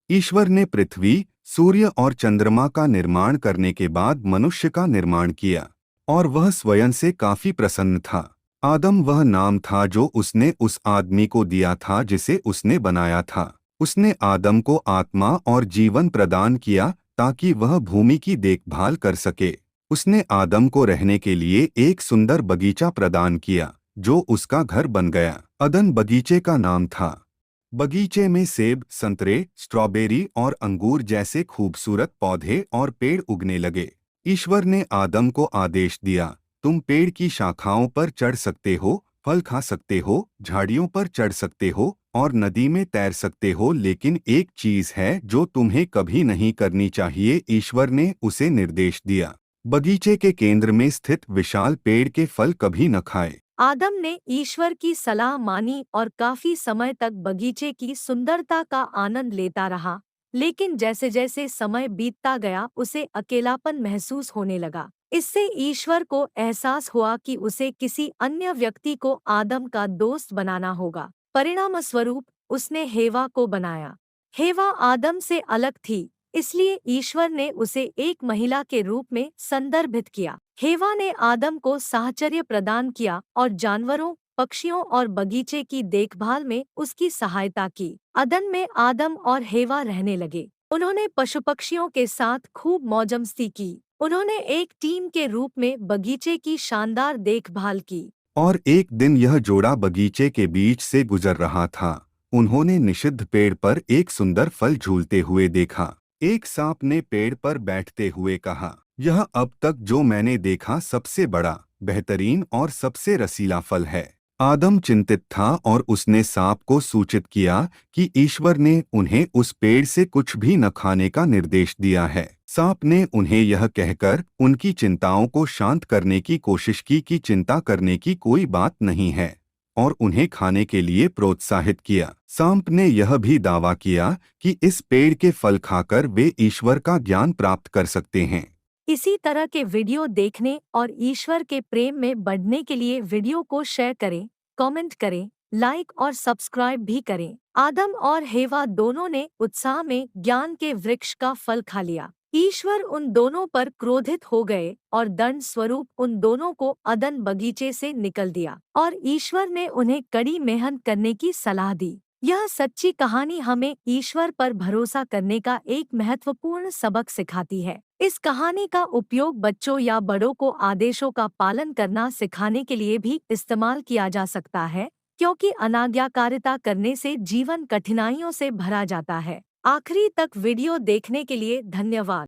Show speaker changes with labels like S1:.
S1: ईश्वर ने पृथ्वी, सूर्य और चंद्रमा का निर्माण करने के बाद मनुष्य का निर्माण किया और वह स्वयं से काफी प्रसन्न था। आदम वह नाम था जो उसने उस आदमी को दिया था जिसे उसने बनाया था। उसने आदम को आत्मा और जीवन प्रदान किया ताकि वह भूमि की देखभाल कर सके। उसने आदम को रहने के लिए एक सुंदर बगीचा प्रदान किया जो उसका घर बन गया। अदन बगीचे का नाम था। बगीचे में सेब, संतरे, स्ट्रॉबेरी और अंगूर जैसे खूबसूरत पौधे और पेड़ उगने लगे। ईश्वर ने आदम को आदेश दिया, तुम पेड़ की शाखाओं पर चढ़ सकते हो, फल खा सकते हो, झाड़ियों पर चढ़ सकते हो और नदी में तैर सकते हो, लेकिन एक चीज है जो तुम्हें कभी नहीं करनी चाहिए। ईश्वर ने उसे निर्देश दिया, बगीचे के केंद्र में स्थित विशाल पेड़ के फल कभी न खाए।
S2: आदम ने ईश्वर की सलाह मानी और काफी समय तक बगीचे की सुंदरता का आनंद लेता रहा। लेकिन जैसे जैसे समय बीतता गया उसे अकेलापन महसूस होने लगा। इससे ईश्वर को एहसास हुआ कि उसे किसी अन्य व्यक्ति को आदम का दोस्त बनाना होगा। परिणामस्वरूप उसने हेवा को बनाया। हेवा आदम से अलग थी, इसलिए ईश्वर ने उसे एक महिला के रूप में संदर्भित किया। हेवा ने आदम को साहचर्य प्रदान किया और जानवरों, पक्षियों और बगीचे की देखभाल में उसकी सहायता की। अदन में आदम और हेवा रहने लगे। उन्होंने पशु पक्षियों के साथ खूब मौजमस्ती की। उन्होंने एक टीम के रूप में बगीचे की शानदार देखभाल की।
S1: और एक दिन यह जोड़ा बगीचे के बीच से गुजर रहा था। उन्होंने निषिद्ध पेड़ पर एक सुंदर फल झूलते हुए देखा। एक सांप ने पेड़ पर बैठते हुए कहा, यह अब तक जो मैंने देखा सबसे बड़ा, बेहतरीन और सबसे रसीला फल है। आदम चिंतित था और उसने सांप को सूचित किया कि ईश्वर ने उन्हें उस पेड़ से कुछ भी न खाने का निर्देश दिया है। सांप ने उन्हें यह कहकर उनकी चिंताओं को शांत करने की कोशिश की कि चिंता करने की कोई बात नहीं है, और उन्हें खाने के लिए प्रोत्साहित किया। सांप ने यह भी दावा किया कि इस पेड़ के फल खाकर वे ईश्वर का ज्ञान प्राप्त कर सकते हैं।
S2: इसी तरह के वीडियो देखने और ईश्वर के प्रेम में बढ़ने के लिए वीडियो को शेयर करें, कमेंट करें, लाइक और सब्सक्राइब भी करें। आदम और हेवा दोनों ने उत्साह में ज्ञान के वृक्ष का फल खा लिया। ईश्वर उन दोनों पर क्रोधित हो गए और दंड स्वरूप उन दोनों को अदन बगीचे से निकल दिया और ईश्वर ने उन्हें कड़ी मेहनत करने की सलाह दी। यह सच्ची कहानी हमें ईश्वर पर भरोसा करने का एक महत्वपूर्ण सबक सिखाती है। इस कहानी का उपयोग बच्चों या बड़ों को आदेशों का पालन करना सिखाने के लिए भी इस्तेमाल किया जा सकता है, क्योंकि अनाज्ञाकारिता करने से जीवन कठिनाइयों से भरा जाता है। आखिरी तक वीडियो देखने के लिए धन्यवाद।